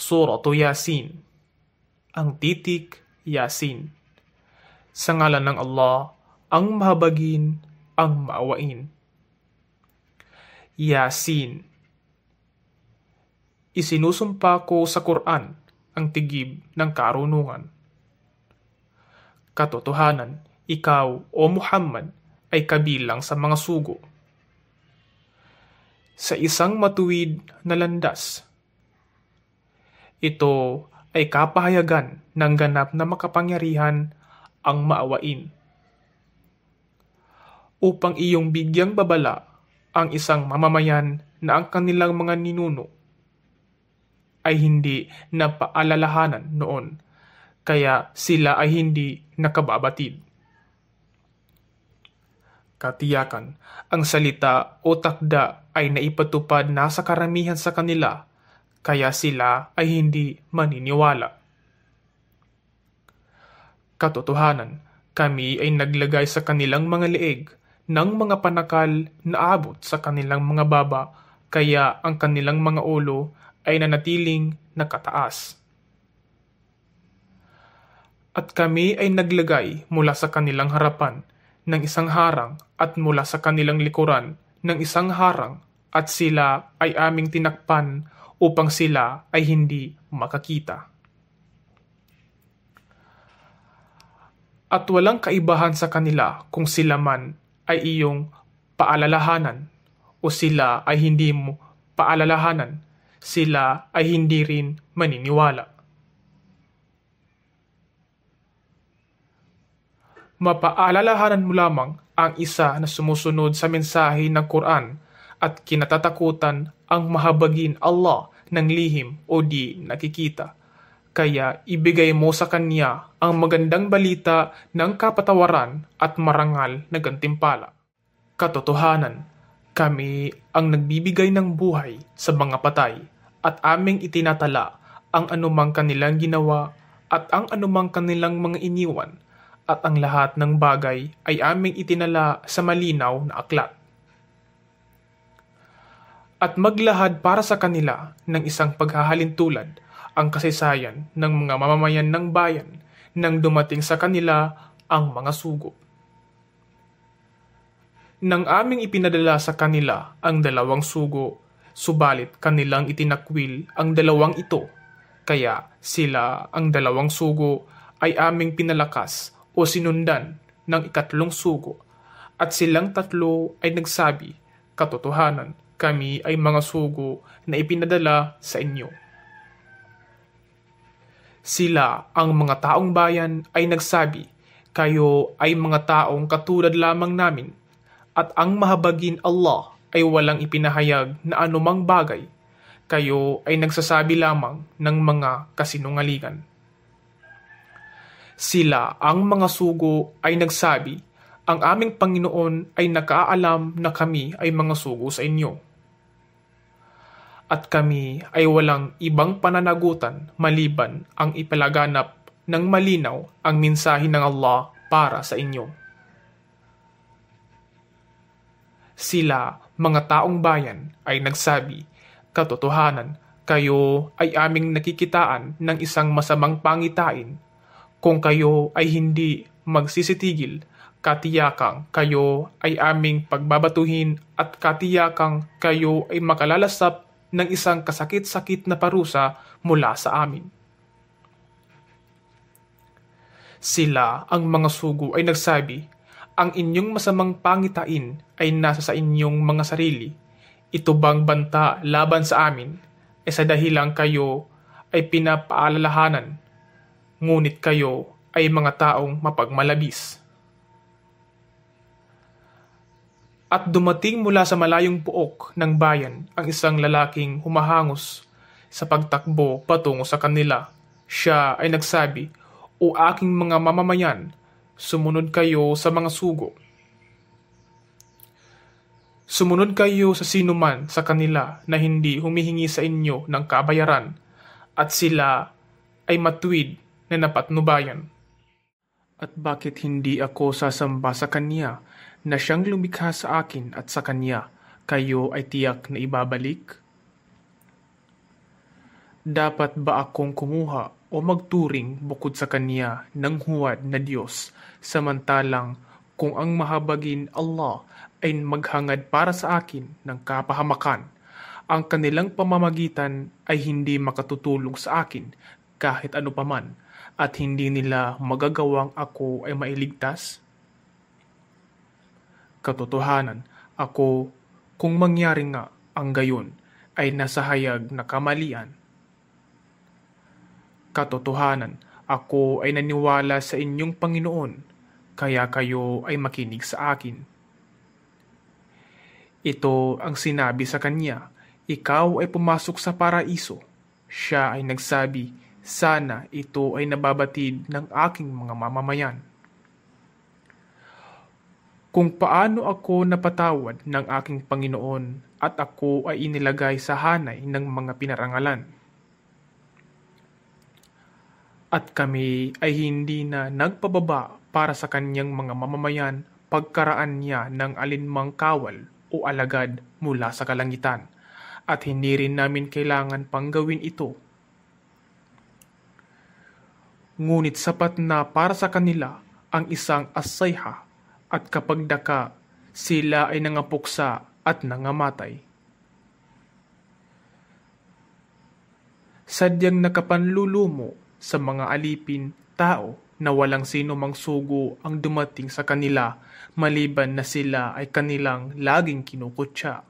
Suratu Yasin. Ang titik Yasin. Sa ngalan ng Allah, ang mahabagin, ang maawain. Yasin. Isinusumpa ko sa Quran ang tigib ng karunungan. Katotohanan, ikaw o Muhammad ay kabilang sa mga sugo. Sa isang matuwid na landas. Ito ay kapahayagan ng ganap na makapangyarihan ang maawain. Upang iyong bigyang babala ang isang mamamayan na ang kanilang mga ninuno ay hindi napaalalahanan noon, kaya sila ay hindi nakababatid. Katiyakan, ang salita o takda ay naipatupad na sa karamihan sa kanila, kaya sila ay hindi maniniwala. Katotohanan, kami ay naglagay sa kanilang mga leeg ng mga panakal na abot sa kanilang mga baba, kaya ang kanilang mga ulo ay nanatiling nakataas. At kami ay naglagay mula sa kanilang harapan ng isang harang at mula sa kanilang likuran ng isang harang, at sila ay aming tinakpan upang sila ay hindi makakita. At walang kaibahan sa kanila kung sila man ay iyong paalalahanan o sila ay hindi mo paalalahanan, sila ay hindi rin maniniwala. Mapaalalahanan mo lamang ang isa na sumusunod sa mensahe ng Quran at kinatatakutan ang mahabagin Allah ng lihim o di nakikita. Kaya ibigay mo sa kanya ang magandang balita ng kapatawaran at marangal na gantimpala. Katotohanan, kami ang nagbibigay ng buhay sa mga patay at aming itinatala ang anumang kanilang ginawa at ang anumang kanilang mga iniwan, at ang lahat ng bagay ay aming itinala sa malinaw na aklat. At maglahad para sa kanila ng isang paghahalintulad ang kasaysayan ng mga mamamayan ng bayan nang dumating sa kanila ang mga sugo. Nang aming ipinadala sa kanila ang 2 sugo, subalit kanilang itinakwil ang 2 ito, kaya sila ang 2 sugo ay aming pinalakas o sinundan ng 3 sugo, at silang 3 ay nagsabi, katotohanan, kami ay mga sugo na ipinadala sa inyo. Sila, ang mga taong bayan, ay nagsabi, kayo ay mga taong katulad lamang namin, at ang mahabagin Allah ay walang ipinahayag na anumang bagay, kayo ay nagsasabi lamang ng mga kasinungalingan. Sila, ang mga sugo, ay nagsabi, ang aming Panginoon ay nakaalam na kami ay mga sugo sa inyo. At kami ay walang ibang pananagutan maliban ang ipalaganap ng malinaw ang mensahe ng Allah para sa inyo. Sila, mga taong bayan, ay nagsabi, katotohanan, kayo ay aming nakikitaan ng isang masamang pangitain. Kung kayo ay hindi magsisitigil, katiyakang kayo ay aming pagbabatuhin at katiyakang kayo ay makalalasap ng isang kasakit-sakit na parusa mula sa amin. Sila, ang mga sugo, ay nagsabi, ang inyong masamang pangitain ay nasa sa inyong mga sarili. Ito bang banta laban sa amin ay sa dahilang kayo ay pinapaalalahanan, ngunit kayo ay mga taong mapagmalabis. At dumating mula sa malayong puok ng bayan ang isang lalaking humahangos sa pagtakbo patungo sa kanila. Siya ay nagsabi, o aking mga mamamayan, sumunod kayo sa mga sugo. Sumunod kayo sa sinuman sa kanila na hindi humihingi sa inyo ng kabayaran, at sila ay matuwid na napatnubayan. At bakit hindi ako sasamba sa kanya na siyang lumikha sa akin at sa kanya kayo ay tiyak na ibabalik? Dapat ba akong kumuha o magturing bukod sa Kanya ng huwad na Diyos, samantalang kung ang mahabagin Allah ay maghangad para sa akin ng kapahamakan, ang kanilang pamamagitan ay hindi makatutulong sa akin kahit ano paman, at hindi nila magagawang ako ay mailigtas? Katotohanan, ako, kung mangyari nga ang gayon, ay nasa hayag na kamalian. Katotohanan, ako ay naniwala sa inyong Panginoon, kaya kayo ay makinig sa akin. Ito ang sinabi sa kanya, ikaw ay pumasok sa paraiso. Siya ay nagsabi, sana ito ay nababatid ng aking mga mamamayan. Kung paano ako napatawad ng aking Panginoon at ako ay inilagay sa hanay ng mga pinarangalan. At kami ay hindi na nagpababa para sa kanyang mga mamamayan pagkaraan niya ng alinmang kawal o alagad mula sa kalangitan, at hindi rin namin kailangan pang gawin ito. Ngunit sapat na para sa kanila ang isang asayha, at kapag daka, sila ay nangapuksa at nangamatay. Sadyang nakapanlulumo sa mga alipin tao na walang sino mang sugo ang dumating sa kanila maliban na sila ay kanilang laging kinukutya.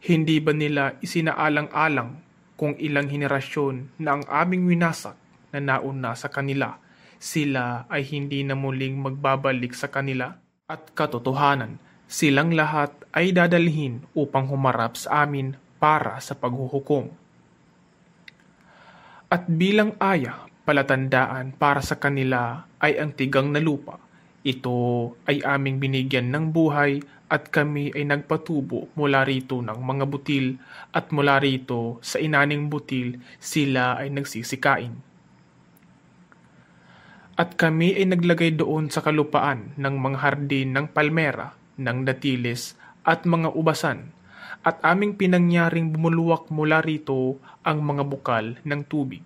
Hindi ba nila isinaalang-alang kung ilang henerasyon na ang aming winasak na nauna sa kanila, sila ay hindi na muling magbabalik sa kanila? At katotohanan, silang lahat ay dadalhin upang humarap sa amin para sa paghuhukom. At bilang aya, palatandaan para sa kanila ay ang tigang na lupa. Ito ay aming binigyan ng buhay at kami ay nagpatubo mula rito ng mga butil, at mula rito sa inaning butil sila ay nagsisikain. At kami ay naglagay doon sa kalupaan ng mga hardin ng palmera, ng datiles at mga ubasan, at aming pinangyaring bumuluwak mula rito ang mga bukal ng tubig,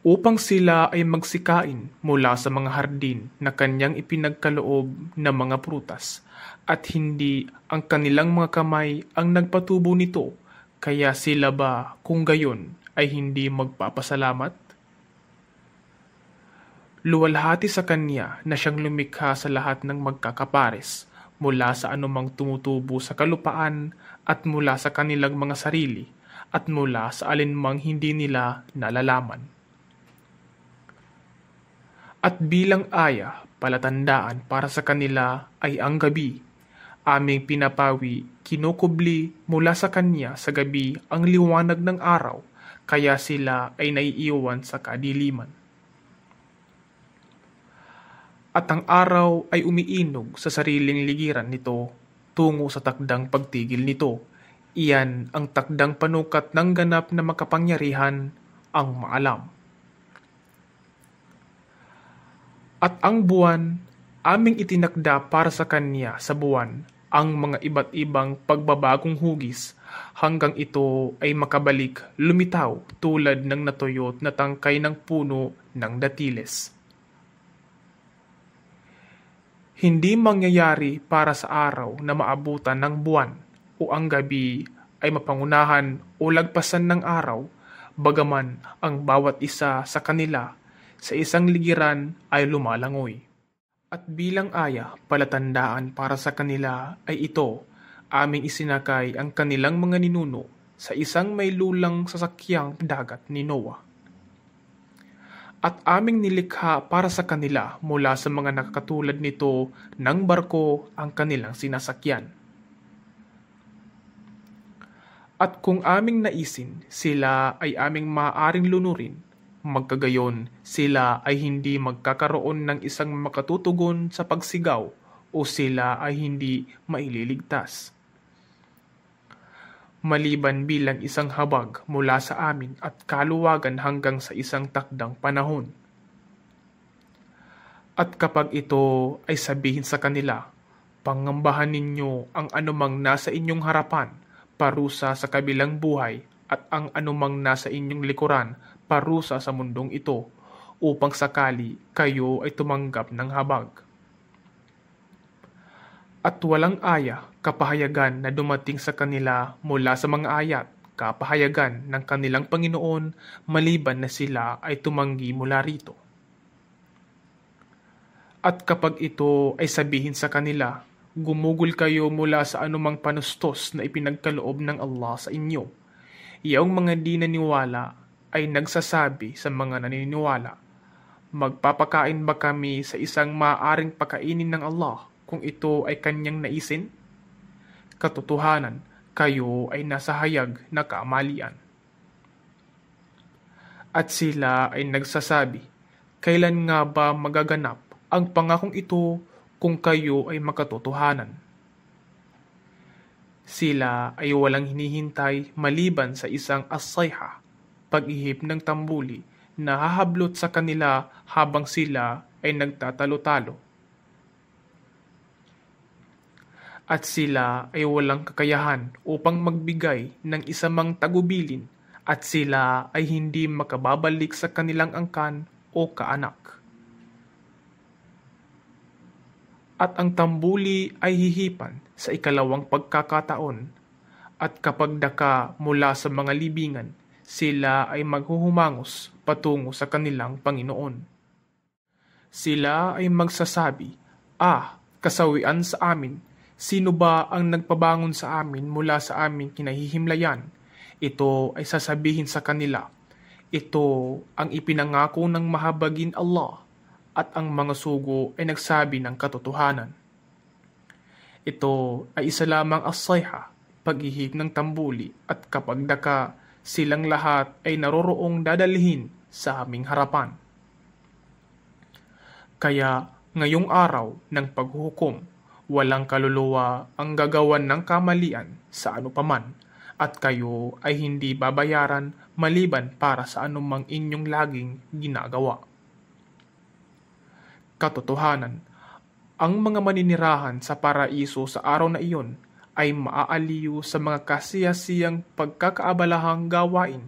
upang sila ay magsikain mula sa mga hardin na kanyang ipinagkaloob na mga prutas, at hindi ang kanilang mga kamay ang nagpatubo nito, kaya sila ba kung gayon ay hindi magpapasalamat? Luwalhati sa kanya na siyang lumikha sa lahat ng magkakapares, mula sa anumang tumutubo sa kalupaan at mula sa kanilang mga sarili at mula sa alinmang hindi nila nalalaman. At bilang aya, palatandaan para sa kanila ay ang gabi. Aming pinapawi, kinukubli mula sa kanya sa gabi ang liwanag ng araw, kaya sila ay naiiwan sa kadiliman. At ang araw ay umiinog sa sariling ligiran nito tungo sa takdang pagtigil nito. Iyan ang takdang panukat ng ganap na makapangyarihan, ang maalam. At ang buwan, aming itinakda para sa kanya sa buwan ang mga iba't ibang pagbabagong hugis, hanggang ito ay makabalik lumitaw tulad ng natuyot na tangkay ng puno ng datiles. Hindi mangyayari para sa araw na maabutan ng buwan o ang gabi ay mapangunahan o lagpasan ng araw, bagaman ang bawat isa sa kanila sa isang ligiran ay lumalangoy. At bilang aya, palatandaan para sa kanila ay ito, aming isinakay ang kanilang mga ninuno sa isang may lulang sasakyang dagat ni Noah. At aming nilikha para sa kanila mula sa mga nakakatulad nito ng barko ang kanilang sinasakyan. At kung aming naisin, sila ay aming maaaring lunurin, magkagayon sila ay hindi magkakaroon ng isang makatutugon sa pagsigaw o sila ay hindi maililigtas. Maliban bilang isang habag mula sa amin at kaluwagan hanggang sa isang takdang panahon. At kapag ito ay sabihin sa kanila, pangambahan ninyo ang anumang nasa inyong harapan, parusa sa kabilang buhay, at ang anumang nasa inyong likuran, parusa sa mundong ito, upang sakali kayo ay tumanggap ng habag. At walang aya, kapahayagan na dumating sa kanila mula sa mga ayat, kapahayagan ng kanilang Panginoon, maliban na sila ay tumanggi mula rito. At kapag ito ay sabihin sa kanila, gumugol kayo mula sa anumang panustos na ipinagkaloob ng Allah sa inyo. Iyong mga di naniwala ay nagsasabi sa mga naniniwala, magpapakain ba kami sa isang maaaring pakainin ng Allah kung ito ay kanyang naisin? Katotohanan, kayo ay nasa hayag na kamalian. At sila ay nagsasabi, kailan nga ba magaganap ang pangakong ito kung kayo ay makatotohanan? Sila ay walang hinihintay maliban sa isang as-sayha, pag-ihip ng tambuli na hahablot sa kanila habang sila ay nagtatalo-talo. At sila ay walang kakayahan upang magbigay ng isamang tagubilin, at sila ay hindi makababalik sa kanilang angkan o kaanak. At ang tambuli ay hihipan sa ikalawang pagkakataon, at kapag daka mula sa mga libingan, sila ay maghuhumangos patungo sa kanilang Panginoon. Sila ay magsasabi, kasawian sa amin, sino ba ang nagpabangon sa amin mula sa aming kinahihimlayan? Ito ay sasabihin sa kanila, ito ang ipinangako ng mahabagin Allah, at ang mga sugo ay nagsabi ng katotohanan. Ito ay isa lamang as-sayha, pag-ihip ng tambuli, at kapag daka, silang lahat ay naroroong dadalhin sa aming harapan. Kaya ngayong araw ng paghuhukom, walang kaluluwa ang gagawan ng kamalian sa anupaman, at kayo ay hindi babayaran maliban para sa anumang inyong laging ginagawa. Katotohanan, ang mga maninirahan sa paraiso sa araw na iyon ay maaaliw sa mga kasiyasiyang pagkakaabalahang gawain.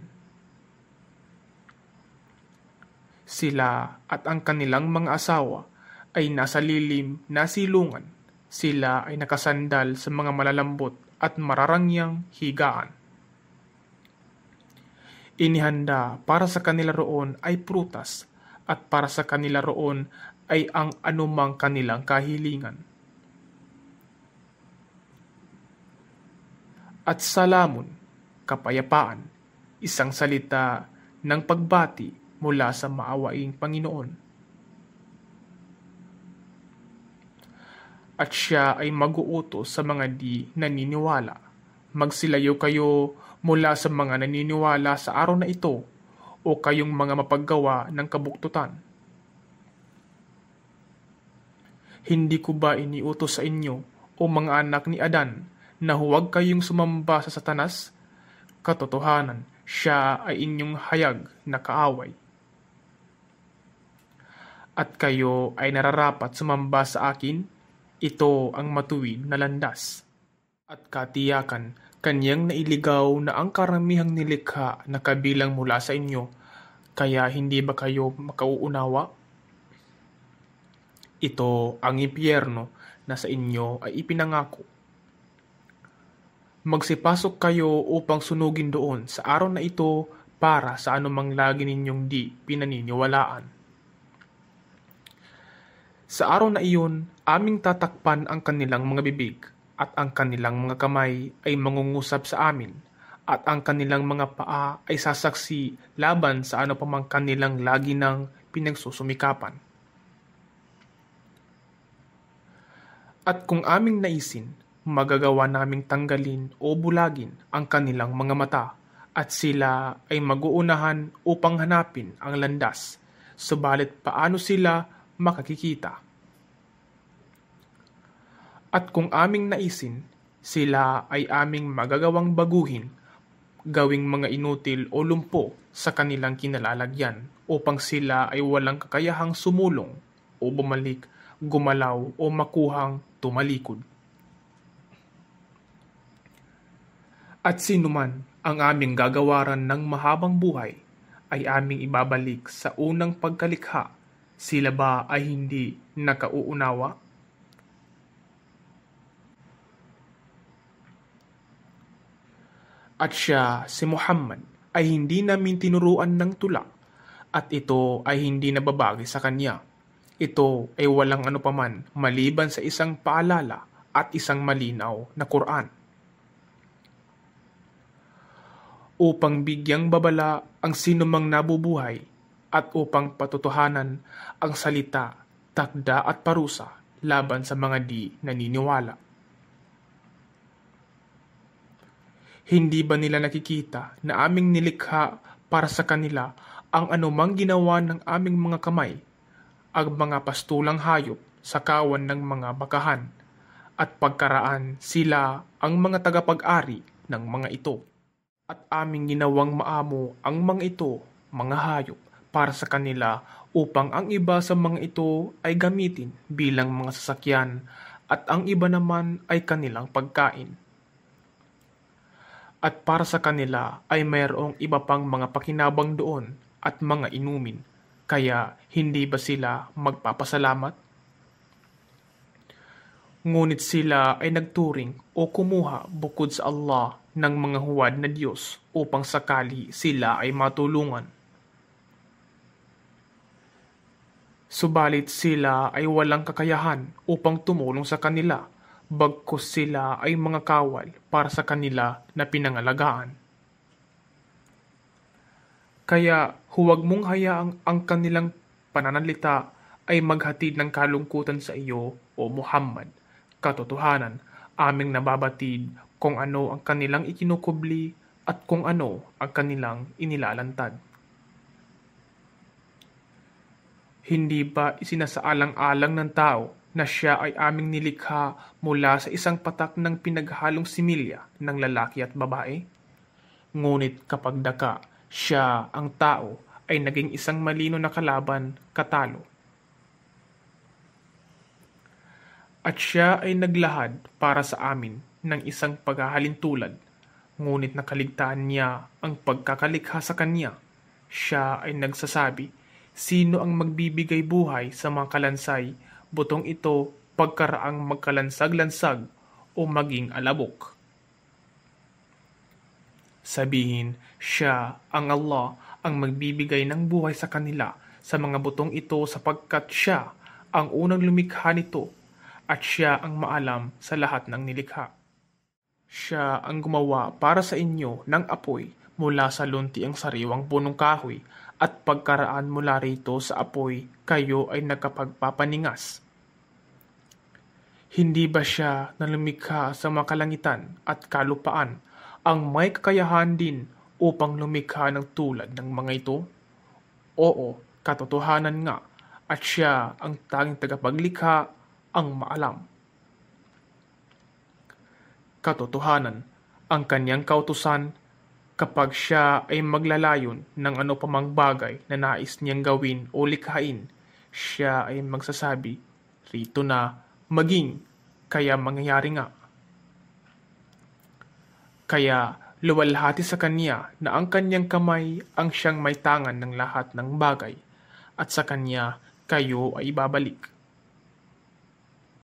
Sila at ang kanilang mga asawa ay nasa lilim na silungan. Sila ay nakasandal sa mga malalambot at mararangyang higaan. Inihanda para sa kanila roon ay prutas, at para sa kanila roon ay ang anumang kanilang kahilingan. At salamun, kapayapaan, isang salita ng pagbati mula sa maawaing Panginoon. At siya ay mag-uutos sa mga di naniniwala. Magsilayo kayo mula sa mga naniniwala sa araw na ito, o kayong mga mapaggawa ng kabuktutan. Hindi ko ba iniutos sa inyo, o mga anak ni Adan, na huwag kayong sumamba sa Satanas? Katotohanan, siya ay inyong hayag na kaaway. At kayo ay nararapat sumamba sa akin, ito ang matuwid na landas. At katiyakan, kanyang nailigaw na ang karamihang nilikha na kabilang mula sa inyo, kaya hindi ba kayo makauunawa? Ito ang impyerno na sa inyo ay ipinangako. Magsipasok kayo upang sunugin doon sa araw na ito para sa anumang lagi ninyong di pinaniniwalaan. Sa araw na iyon, aming tatakpan ang kanilang mga bibig, at ang kanilang mga kamay ay mangungusap sa amin, at ang kanilang mga paa ay sasaksi laban sa ano pamang kanilang lagi ng pinagsusumikapan. At kung aming naisin, magagawa naming tanggalin o bulagin ang kanilang mga mata, at sila ay mag-uunahan upang hanapin ang landas, subalit paano sila makakikita? At kung aming naisin, sila ay aming magagawang baguhin, gawing mga inutil o lumpo sa kanilang kinalalagyan, upang sila ay walang kakayahang sumulong o bumalik, gumalaw o makuhang tumalikod. At sino man ang aming gagawaran ng mahabang buhay ay aming ibabalik sa unang pagkalikha. Sila ba ay hindi nakauunawa? At siya, si Muhammad, ay hindi namin tinuruan ng tula, at ito ay hindi nababagay sa kanya. Ito ay walang anupaman maliban sa isang paalala at isang malinaw na Quran. Upang bigyang babala ang sinumang nabubuhay at upang patutuhanan ang salita, takda at parusa laban sa mga di naniniwala. Hindi ba nila nakikita na aming nilikha para sa kanila ang anumang ginawa ng aming mga kamay, ang mga pastulang hayop sa kawan ng mga bakahan, at pagkaraan sila ang mga tagapag-ari ng mga ito. At aming ginawang maamo ang mga ito, mga hayop, para sa kanila upang ang iba sa mga ito ay gamitin bilang mga sasakyan at ang iba naman ay kanilang pagkain. At para sa kanila ay mayroong iba pang mga pakinabang doon at mga inumin, kaya hindi ba sila magpapasalamat? Ngunit sila ay nagturing o kumuha bukod sa Allah ng mga huwad na Diyos upang sakali sila ay matulungan. Subalit sila ay walang kakayahan upang tumulong sa kanila, bagkus sila ay mga kawal para sa kanila na pinangalagaan. Kaya huwag mong hayaang ang kanilang pananalita ay maghatid ng kalungkutan sa iyo, o Muhammad. Katotohanan, aming nababatid kung ano ang kanilang ikinukubli at kung ano ang kanilang inilalantad. Hindi ba isinasaalang-alang ng tao na siya ay aming nilikha mula sa isang patak ng pinaghalong similya ng lalaki at babae? Ngunit kapag daka, siya, ang tao, ay naging isang malino na kalaban, katalo. At siya ay naglahad para sa amin ng isang paghahalintulad, ngunit nakaligtaan niya ang pagkakalikha sa kanya. Siya ay nagsasabi, sino ang magbibigay buhay sa mga kalansay, butong ito pagkaraang magkalansag-lansag o maging alabok? Sabihin, siya, ang Allah, ang magbibigay ng buhay sa kanila sa mga butong ito sapagkat siya ang unang lumikha nito at siya ang maalam sa lahat ng nilikha. Siya ang gumawa para sa inyo ng apoy mula sa luntiang sariwang punong kahoy at pagkaraan mula rito sa apoy kayo ay nakapagpapaningas. Hindi ba siya na lumikha sa mga kalangitan at kalupaan ang may kakayahan din upang lumikha ng tulad ng mga ito? Oo, katotohanan nga, at siya ang tanging tagapaglikha, ang maalam. Katotohanan, ang kanyang kautusan, kapag siya ay maglalayon ng ano pamang bagay na nais niyang gawin o likhain, siya ay magsasabi, rito na, maging, kaya mangyayari nga. Kaya luwalhati sa kanya na ang kanyang kamay ang siyang may tangan ng lahat ng bagay, at sa kanya kayo ay ibabalik.